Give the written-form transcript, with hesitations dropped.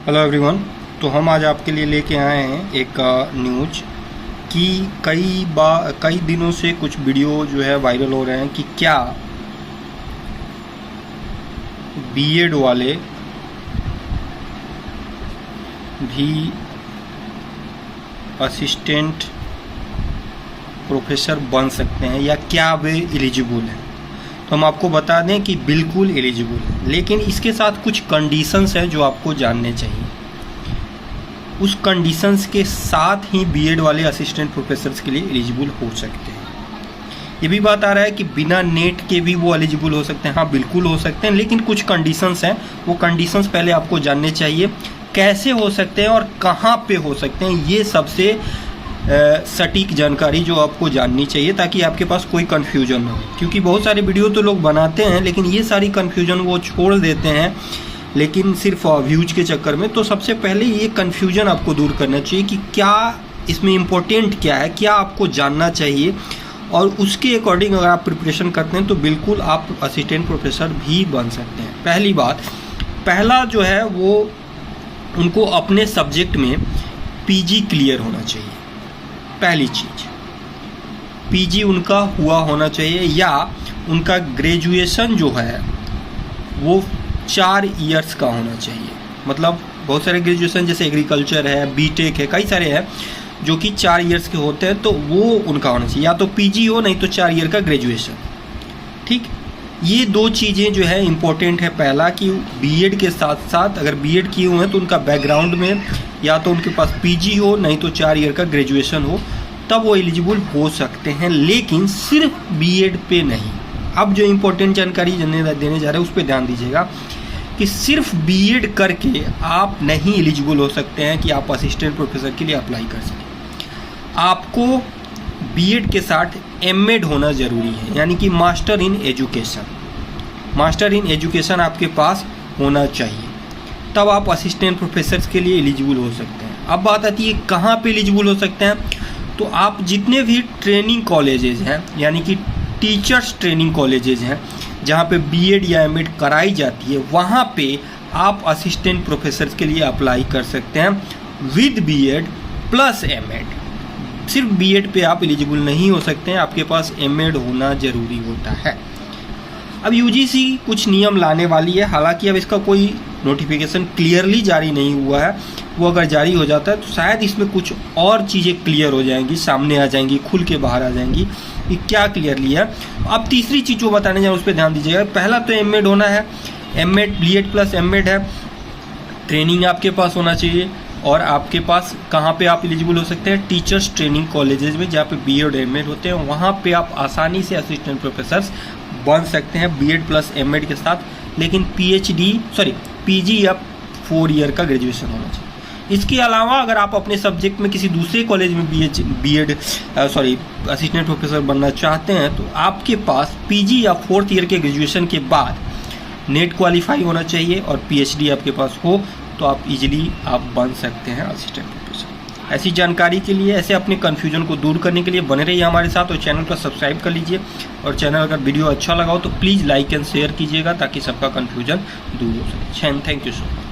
Hello everyone. तो हम आज आपके लिए लेके आए हैं एक न्यूज कि कई दिनों से कुछ वीडियो जो है वायरल हो रहे हैं कि क्या बीएड वाले भी असिस्टेंट प्रोफेसर बन सकते हैं या क्या वे एलिजिबल हैं। तो हम आपको बता दें कि बिल्कुल एलिजिबल है, लेकिन इसके साथ कुछ कंडीशंस हैं जो आपको जानने चाहिए। उस कंडीशंस के साथ ही बीएड वाले असिस्टेंट प्रोफेसर्स के लिए एलिजिबल हो सकते हैं। ये भी बात आ रहा है कि बिना नेट के भी वो एलिजिबल हो सकते हैं। हाँ, बिल्कुल हो सकते हैं, लेकिन कुछ कंडीशंस हैं। वो कंडीशंस पहले आपको जानने चाहिए, कैसे हो सकते हैं और कहाँ पे हो सकते हैं। ये सबसे सटीक जानकारी जो आपको जाननी चाहिए ताकि आपके पास कोई कन्फ्यूजन ना हो, क्योंकि बहुत सारे वीडियो तो लोग बनाते हैं लेकिन ये सारी कन्फ्यूजन वो छोड़ देते हैं, लेकिन सिर्फ व्यूज के चक्कर में। तो सबसे पहले ये कन्फ्यूजन आपको दूर करना चाहिए कि क्या इसमें इम्पोर्टेंट क्या है, क्या आपको जानना चाहिए, और उसके अकॉर्डिंग अगर आप प्रिपरेशन करते हैं तो बिल्कुल आप असिस्टेंट प्रोफेसर भी बन सकते हैं। पहली बात, पहला जो है वो उनको अपने सब्जेक्ट में पीजी क्लियर होना चाहिए। पहली चीज, पीजी उनका हुआ होना चाहिए या उनका ग्रेजुएशन जो है वो 4 इयर्स का होना चाहिए। मतलब बहुत सारे ग्रेजुएशन जैसे एग्रीकल्चर है, बीटेक है, कई सारे हैं जो कि 4 इयर्स के होते हैं, तो वो उनका होना चाहिए। या तो पीजी हो, नहीं तो 4 ईयर का ग्रेजुएशन। ठीक, ये 2 चीज़ें जो है इम्पोर्टेंट है। पहला कि बीएड के साथ साथ अगर बीएड किए हुए हैं तो उनका बैकग्राउंड में या तो उनके पास पीजी हो, नहीं तो 4 ईयर का ग्रेजुएशन हो, तब वो एलिजिबल हो सकते हैं। लेकिन सिर्फ बीएड पे नहीं। अब जो इम्पोर्टेंट जानकारी देने जा रहे हैं उस पर ध्यान दीजिएगा कि सिर्फ बीएड करके आप नहीं एलिजिबल हो सकते हैं कि आप असिस्टेंट प्रोफेसर के लिए अप्लाई कर सकें। आपको बीएड के साथ एमएड होना ज़रूरी है, यानी कि master in education. Master in education आपके पास होना चाहिए, तब आप असिस्टेंट प्रोफेसर्स के लिए एलिजिबल हो सकते हैं। अब बात आती है कहाँ पे एलिजिबल हो सकते हैं। तो आप जितने भी ट्रेनिंग कॉलेजेस हैं, यानी कि टीचर्स ट्रेनिंग कॉलेजेस हैं जहाँ पे बीएड या एमएड कराई जाती है, वहाँ पे आप असिस्टेंट प्रोफेसर्स के लिए अप्लाई कर सकते हैं विद बीएड प्लस एमएड। सिर्फ बीएड पे आप एलिजिबल नहीं हो सकते हैं, आपके पास एमएड होना ज़रूरी होता है। अब यूजीसी कुछ नियम लाने वाली है, हालांकि अब इसका कोई नोटिफिकेशन क्लियरली जारी नहीं हुआ है। वो अगर जारी हो जाता है तो शायद इसमें कुछ और चीज़ें क्लियर हो जाएंगी, सामने आ जाएंगी, खुल के बाहर आ जाएंगी कि क्या क्लियरली है। अब तीसरी चीज़ जो बताने जाए उस पर ध्यान दीजिएगा। पहला तो एमएड होना है, एमएड बीएड प्लस एमएड है, ट्रेनिंग आपके पास होना चाहिए। और आपके पास कहाँ पे आप एलिजिबल हो सकते हैं, टीचर्स ट्रेनिंग कॉलेजेस में जहाँ पे बीएड और एमएड होते हैं, वहाँ पे आप आसानी से असिस्टेंट प्रोफेसर्स बन सकते हैं बीएड प्लस एमएड के साथ। लेकिन पीजी या 4 ईयर का ग्रेजुएशन होना चाहिए। इसके अलावा अगर आप अपने सब्जेक्ट में किसी दूसरे कॉलेज में असिस्टेंट प्रोफेसर बनना चाहते हैं तो आपके पास पीजी या 4th ईयर के ग्रेजुएशन के बाद नेट क्वालिफाई होना चाहिए और पीएचडी आपके पास हो, तो आप इजीली आप बन सकते हैं असिस्टेंट प्रोफेसर। ऐसी जानकारी के लिए, ऐसे अपने कन्फ्यूजन को दूर करने के लिए बने रहिए हमारे साथ और चैनल को सब्सक्राइब कर लीजिए। और चैनल अगर वीडियो अच्छा लगा हो तो प्लीज़ लाइक एंड शेयर कीजिएगा ताकि सबका कन्फ्यूजन दूर हो सके। Thank you so much.